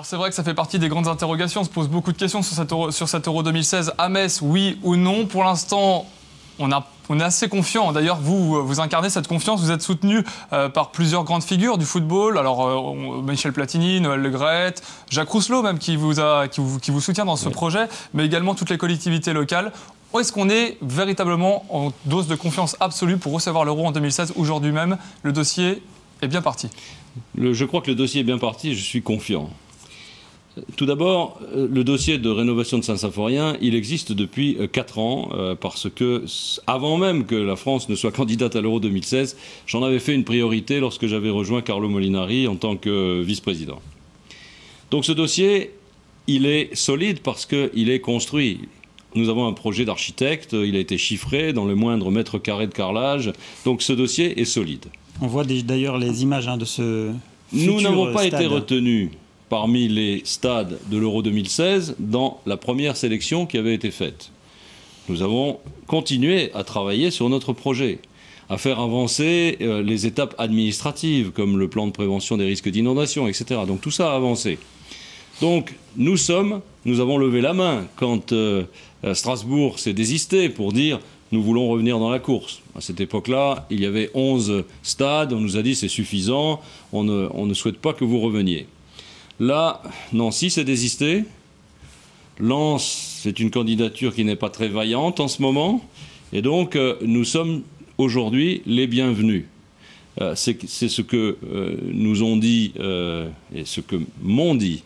Alors c'est vrai que ça fait partie des grandes interrogations. On se pose beaucoup de questions sur cet Euro 2016 à Metz, oui ou non. Pour l'instant, on est assez confiant. D'ailleurs, vous incarnez cette confiance. Vous êtes soutenu par plusieurs grandes figures du football. Alors, Michel Platini, Noël Le Graët, Jacques Rousselot même, qui vous soutient dans ce projet, mais également toutes les collectivités locales. Est-ce qu'on est véritablement en dose de confiance absolue pour recevoir l'Euro en 2016? Aujourd'hui même, le dossier est bien parti. Je crois que le dossier est bien parti, je suis confiant. Tout d'abord, le dossier de rénovation de Saint-Symphorien, il existe depuis 4 ans, parce que, avant même que la France ne soit candidate à l'Euro 2016, j'en avais fait une priorité lorsque j'avais rejoint Carlo Molinari en tant que vice-président. Donc ce dossier, il est solide parce qu'il est construit. Nous avons un projet d'architecte, il a été chiffré dans le moindre mètre carré de carrelage, donc ce dossier est solide. On voit d'ailleurs les images de ce Nous n'avons pas stade. été retenus parmi les stades de l'Euro 2016 dans la première sélection qui avait été faite. Nous avons continué à travailler sur notre projet, à faire avancer les étapes administratives, comme le plan de prévention des risques d'inondation, etc. Donc tout ça a avancé. Donc nous avons levé la main quand Strasbourg s'est désisté pour dire « nous voulons revenir dans la course ». À cette époque-là, il y avait 11 stades, on nous a dit « c'est suffisant, on ne souhaite pas que vous reveniez ». Là, Nancy s'est désisté. Lens, c'est une candidature qui n'est pas très vaillante en ce moment. Et donc, nous sommes aujourd'hui les bienvenus. C'est ce que nous ont dit, et ce que m'ont dit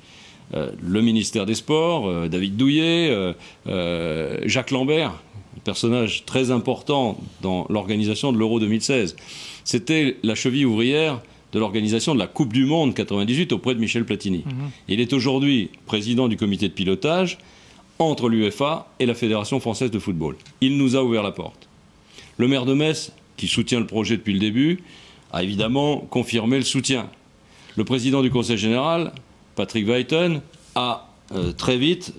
le ministère des Sports, David Douillet, Jacques Lambert, un personnage très important dans l'organisation de l'Euro 2016. C'était la cheville ouvrière de l'organisation de la Coupe du Monde 98 auprès de Michel Platini. Il est aujourd'hui président du comité de pilotage entre l'UEFA et la Fédération française de football. Il nous a ouvert la porte. Le maire de Metz, qui soutient le projet depuis le début, a évidemment confirmé le soutien. Le président du Conseil général, Patrick Wuyten, a très vite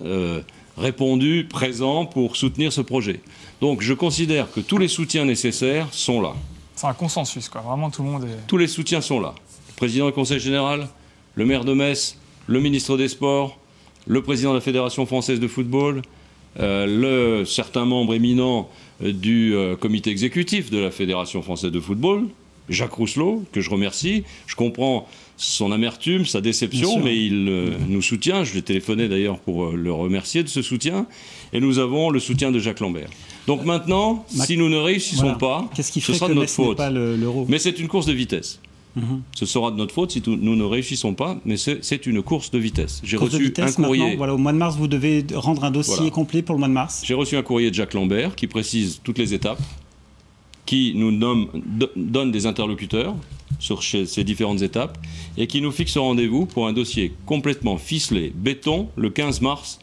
répondu présent pour soutenir ce projet. Donc je considère que tous les soutiens nécessaires sont là. C'est un consensus, quoi. Vraiment, tout le monde est... Tous les soutiens sont là. Le président du Conseil général, le maire de Metz, le ministre des Sports, le président de la Fédération française de football, certains membres éminents du comité exécutif de la Fédération française de football, Jacques Rousselot, que je remercie. Je comprends son amertume, sa déception, mais il nous soutient. Je l'ai téléphoné d'ailleurs pour le remercier de ce soutien. Et nous avons le soutien de Jacques Lambert. Donc maintenant, si nous ne réussissons pas, ce sera de notre faute. Mais c'est une course de vitesse. Ce sera de notre faute si nous ne réussissons pas, mais c'est une course de vitesse. J'ai reçu un courrier. Voilà, au mois de mars, vous devez rendre un dossier complet pour le mois de mars. J'ai reçu un courrier de Jacques Lambert qui précise toutes les étapes, qui nous donne des interlocuteurs sur ces différentes étapes et qui nous fixe rendez-vous pour un dossier complètement ficelé, béton, le 15 mars,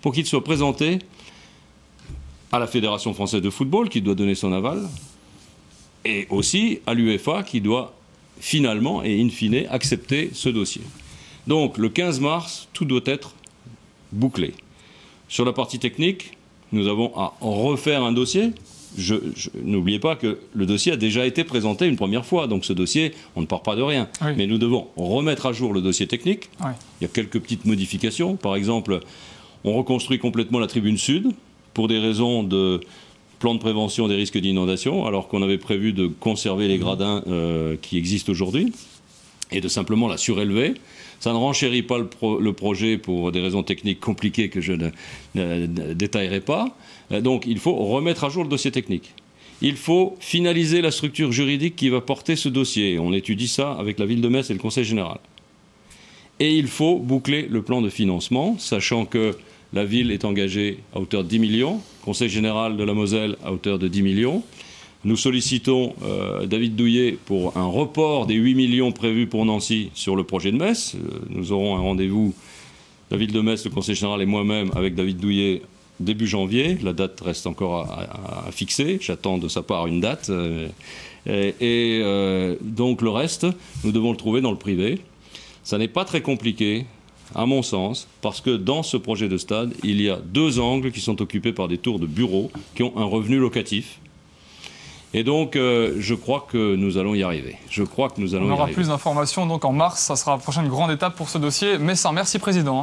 pour qu'il soit présenté à la Fédération française de football, qui doit donner son aval, et aussi à l'UEFA, qui doit finalement et in fine accepter ce dossier. Donc le 15 mars, tout doit être bouclé. Sur la partie technique, nous avons à refaire un dossier. N'oubliez pas que le dossier a déjà été présenté une première fois, donc ce dossier, on ne part pas de rien. Oui. Mais nous devons remettre à jour le dossier technique. Oui. Il y a quelques petites modifications. Par exemple, on reconstruit complètement la tribune sud pour des raisons de plan de prévention des risques d'inondation, alors qu'on avait prévu de conserver les gradins qui existent aujourd'hui et de simplement la surélever. Ça ne renchérit pas le projet pour des raisons techniques compliquées que je ne détaillerai pas. Donc il faut remettre à jour le dossier technique. Il faut finaliser la structure juridique qui va porter ce dossier. On étudie ça avec la ville de Metz et le Conseil général. Et il faut boucler le plan de financement, sachant que la ville est engagée à hauteur de 10 millions, le Conseil général de la Moselle à hauteur de 10 millions. Nous sollicitons David Douillet pour un report des 8 millions prévus pour Nancy sur le projet de Metz. Nous aurons un rendez-vous, la ville de Metz, le Conseil général et moi-même, avec David Douillet début janvier. La date reste encore à fixer. J'attends de sa part une date. Donc le reste, nous devons le trouver dans le privé. Ça n'est pas très compliqué, à mon sens, parce que dans ce projet de stade, il y a 2 angles qui sont occupés par des tours de bureaux qui ont un revenu locatif. Et donc, je crois que nous allons y arriver. On aura plus d'informations donc en mars. Ça sera la prochaine grande étape pour ce dossier. Messin, merci Président.